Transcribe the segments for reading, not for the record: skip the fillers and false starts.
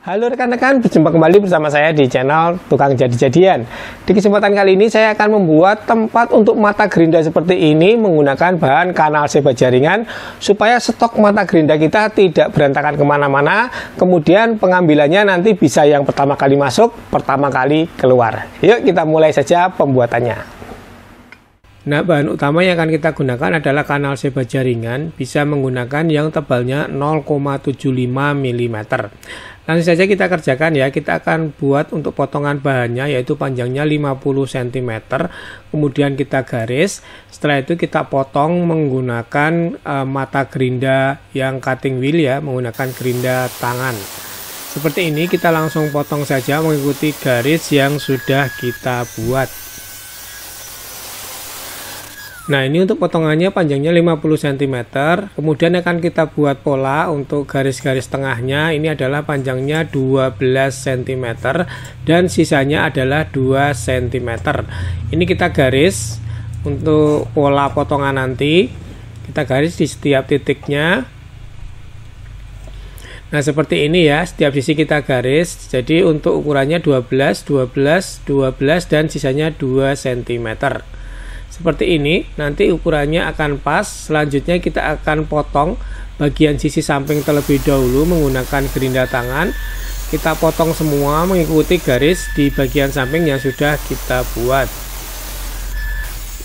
Halo rekan-rekan, berjumpa kembali bersama saya di channel Tukang Jadi-Jadian. Di kesempatan kali ini saya akan membuat tempat untuk mata gerinda seperti ini menggunakan bahan kanal sebat jaringan supaya stok mata gerinda kita tidak berantakan kemana-mana. Kemudian pengambilannya nanti bisa yang pertama kali masuk, pertama kali keluar. Yuk kita mulai saja pembuatannya. Nah, bahan utama yang akan kita gunakan adalah kanal sebat jaringan, bisa menggunakan yang tebalnya 0,75 mm. Langsung saja kita kerjakan ya. Kita akan buat untuk potongan bahannya, yaitu panjangnya 50 cm, kemudian kita garis. Setelah itu kita potong menggunakan mata gerinda yang cutting wheel ya, menggunakan gerinda tangan. Seperti ini kita langsung potong saja mengikuti garis yang sudah kita buat. Nah, ini untuk potongannya panjangnya 50 cm, kemudian akan kita buat pola untuk garis-garis tengahnya. Ini adalah panjangnya 12 cm dan sisanya adalah 2 cm. Ini kita garis untuk pola potongan nanti, kita garis di setiap titiknya. Nah, seperti ini ya, setiap sisi kita garis. Jadi untuk ukurannya 12, 12, 12 dan sisanya 2 cm. Seperti ini, nanti ukurannya akan pas. Selanjutnya kita akan potong bagian sisi samping terlebih dahulu menggunakan gerinda tangan. Kita potong semua mengikuti garis di bagian samping yang sudah kita buat.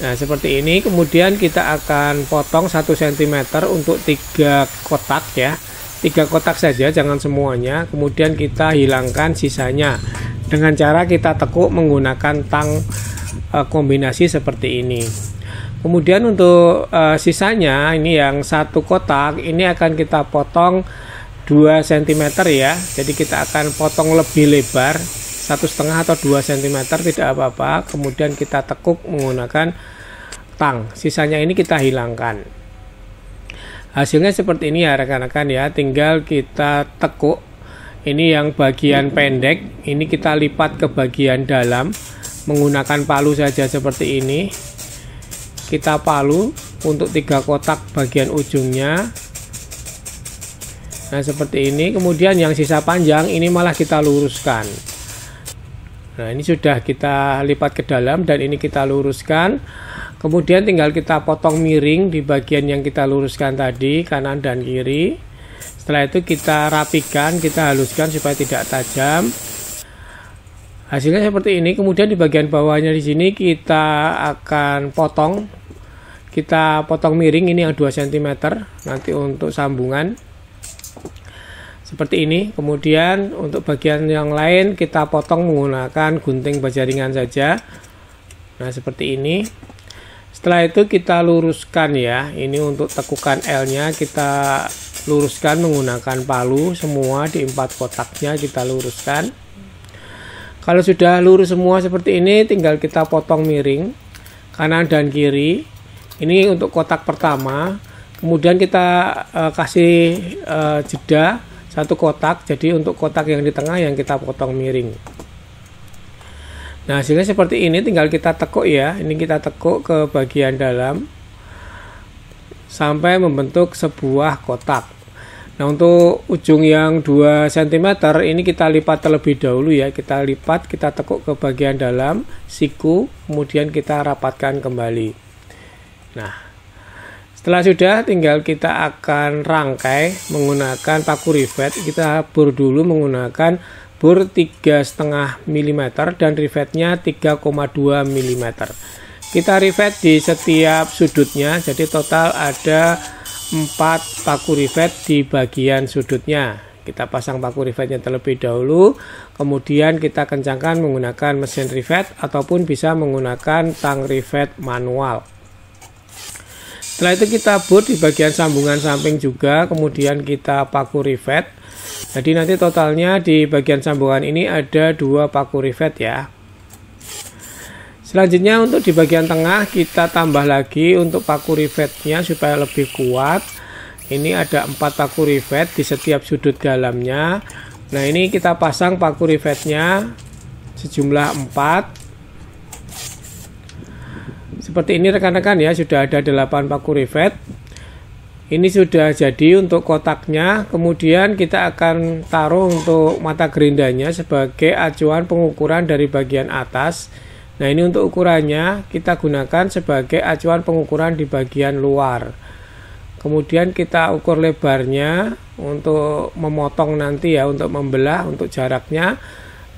Nah, seperti ini. Kemudian kita akan potong 1 cm untuk 3 kotak ya. 3 kotak saja, jangan semuanya. Kemudian kita hilangkan sisanya dengan cara kita tekuk menggunakan tang kombinasi seperti ini. Kemudian untuk sisanya, ini yang 1 kotak ini akan kita potong 2 cm ya. Jadi kita akan potong lebih lebar 1,5 atau 2 cm, tidak apa-apa. Kemudian kita tekuk menggunakan tang. Sisanya ini kita hilangkan. Hasilnya seperti ini ya rekan-rekan ya. Tinggal kita tekuk. Ini yang bagian pendek, ini kita lipat ke bagian dalam menggunakan palu saja seperti ini. Kita palu untuk 3 kotak bagian ujungnya. Nah, seperti ini. Kemudian yang sisa panjang ini malah kita luruskan. Nah, ini sudah kita lipat ke dalam dan ini kita luruskan. Kemudian tinggal kita potong miring di bagian yang kita luruskan tadi, kanan dan kiri. Setelah itu kita rapikan, kita haluskan supaya tidak tajam. Hasilnya seperti ini. Kemudian di bagian bawahnya di sini kita akan potong. Kita potong miring ini yang 2 cm nanti untuk sambungan. Seperti ini. Kemudian untuk bagian yang lain kita potong menggunakan gunting bajaringan saja. Nah, seperti ini. Setelah itu kita luruskan ya. Ini untuk tekukan L-nya kita luruskan menggunakan palu semua di 4 kotaknya kita luruskan. Kalau sudah lurus semua seperti ini, tinggal kita potong miring kanan dan kiri. Ini untuk kotak pertama. Kemudian kita kasih jeda 1 kotak. Jadi untuk kotak yang di tengah yang kita potong miring. Nah, hasilnya seperti ini. Tinggal kita tekuk ya. Ini kita tekuk ke bagian dalam sampai membentuk sebuah kotak. Nah, untuk ujung yang 2 cm ini kita lipat terlebih dahulu ya. Kita lipat, kita tekuk ke bagian dalam siku, kemudian kita rapatkan kembali. Nah, setelah sudah tinggal kita akan rangkai menggunakan paku rivet. Kita bor dulu menggunakan bor 3,5 mm dan rivetnya 3,2 mm. Kita rivet di setiap sudutnya, jadi total ada 4 paku rivet di bagian sudutnya. Kita pasang paku rivetnya terlebih dahulu, kemudian kita kencangkan menggunakan mesin rivet ataupun bisa menggunakan tang rivet manual. Setelah itu kita bor di bagian sambungan samping juga, kemudian kita paku rivet. Jadi nanti totalnya di bagian sambungan ini ada 2 paku rivet ya. Selanjutnya untuk di bagian tengah kita tambah lagi untuk paku rivetnya supaya lebih kuat. Ini ada 4 paku rivet di setiap sudut dalamnya. Nah, ini kita pasang paku rivetnya sejumlah 4. Seperti ini rekan-rekan ya, sudah ada 8 paku rivet. Ini sudah jadi untuk kotaknya. Kemudian kita akan taruh untuk mata gerindanya sebagai acuan pengukuran dari bagian atas. Nah, ini untuk ukurannya kita gunakan sebagai acuan pengukuran di bagian luar. Kemudian kita ukur lebarnya untuk memotong nanti ya, untuk membelah, untuk jaraknya.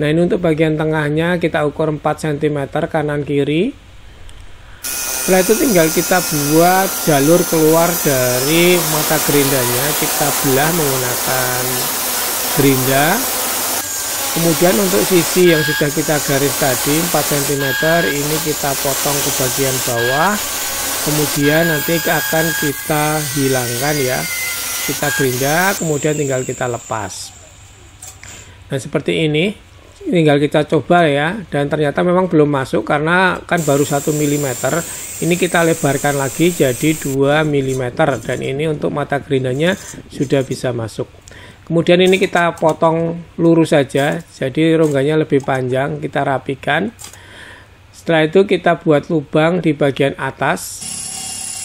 Nah, ini untuk bagian tengahnya kita ukur 4 cm kanan kiri. Setelah itu tinggal kita buat jalur keluar dari mata gerindanya, kita belah menggunakan gerinda. Kemudian untuk sisi yang sudah kita garis tadi 4 cm ini kita potong ke bagian bawah. Kemudian nanti akan kita hilangkan ya, kita gerinda, kemudian tinggal kita lepas. Nah, seperti ini. Tinggal kita coba ya, dan ternyata memang belum masuk karena kan baru 1 mm. Ini kita lebarkan lagi jadi 2 mm, dan ini untuk mata gerindanya sudah bisa masuk. Kemudian ini kita potong lurus saja, jadi rongganya lebih panjang, kita rapikan. Setelah itu kita buat lubang di bagian atas.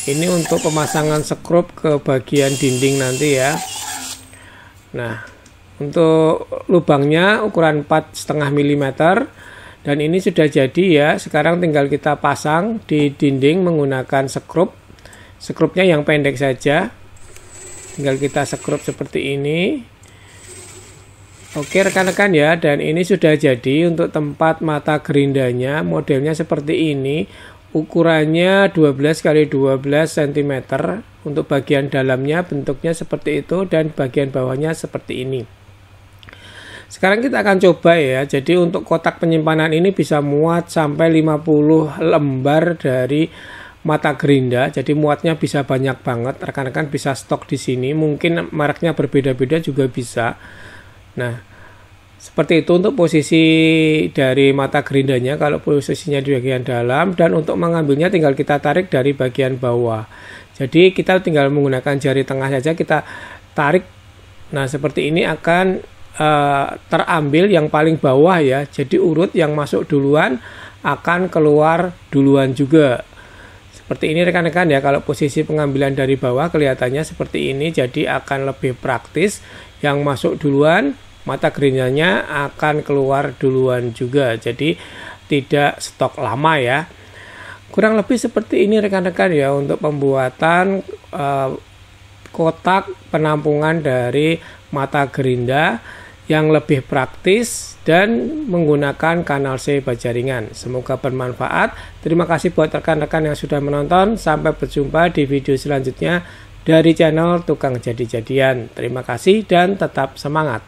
Ini untuk pemasangan skrup ke bagian dinding nanti ya. Nah, untuk lubangnya ukuran 4,5 mm, dan ini sudah jadi ya. Sekarang tinggal kita pasang di dinding menggunakan skrup. Skrupnya yang pendek saja, tinggal kita skrup seperti ini. Oke rekan-rekan ya, dan ini sudah jadi untuk tempat mata gerindanya. Modelnya seperti ini, ukurannya 12 x 12 cm. Untuk bagian dalamnya bentuknya seperti itu, dan bagian bawahnya seperti ini. Sekarang kita akan coba ya. Jadi untuk kotak penyimpanan ini bisa muat sampai 50 lembar dari mata gerinda. Jadi muatnya bisa banyak banget. Rekan-rekan bisa stok di sini. Mungkin mereknya berbeda-beda juga bisa. Nah, seperti itu untuk posisi dari mata gerindanya kalau posisinya di bagian dalam, dan untuk mengambilnya tinggal kita tarik dari bagian bawah. Jadi kita tinggal menggunakan jari tengah saja, kita tarik. Nah, seperti ini akan terambil yang paling bawah ya, jadi urut yang masuk duluan akan keluar duluan juga. Seperti ini rekan-rekan ya, kalau posisi pengambilan dari bawah kelihatannya seperti ini, jadi akan lebih praktis. Yang masuk duluan mata gerindanya akan keluar duluan juga, jadi tidak stok lama ya. Kurang lebih seperti ini rekan-rekan ya untuk pembuatan kotak penampungan dari mata gerinda yang lebih praktis dan menggunakan kanal C baja ringan. Semoga bermanfaat. Terima kasih buat rekan-rekan yang sudah menonton. Sampai berjumpa di video selanjutnya dari channel Tukang Jadi-Jadian. Terima kasih dan tetap semangat.